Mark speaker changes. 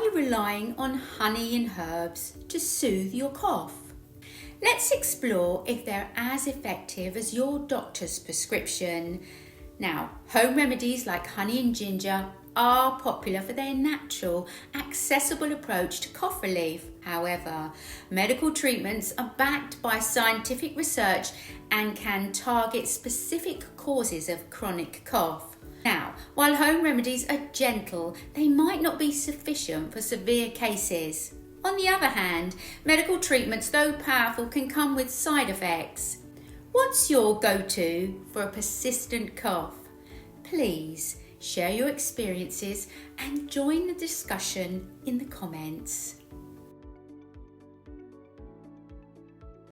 Speaker 1: you relying on honey and herbs to soothe your cough? Let's explore if they're as effective as your doctor's prescription. Now, home remedies like honey and ginger are popular for their natural, accessible approach to cough relief. However, medical treatments are backed by scientific research and can target specific causes of chronic cough. Now, while home remedies are gentle, they might not be sufficient for severe cases. On the other hand, medical treatments, though powerful, can come with side effects. What's your go-to for a persistent cough? Please share your experiences and join the discussion in the comments.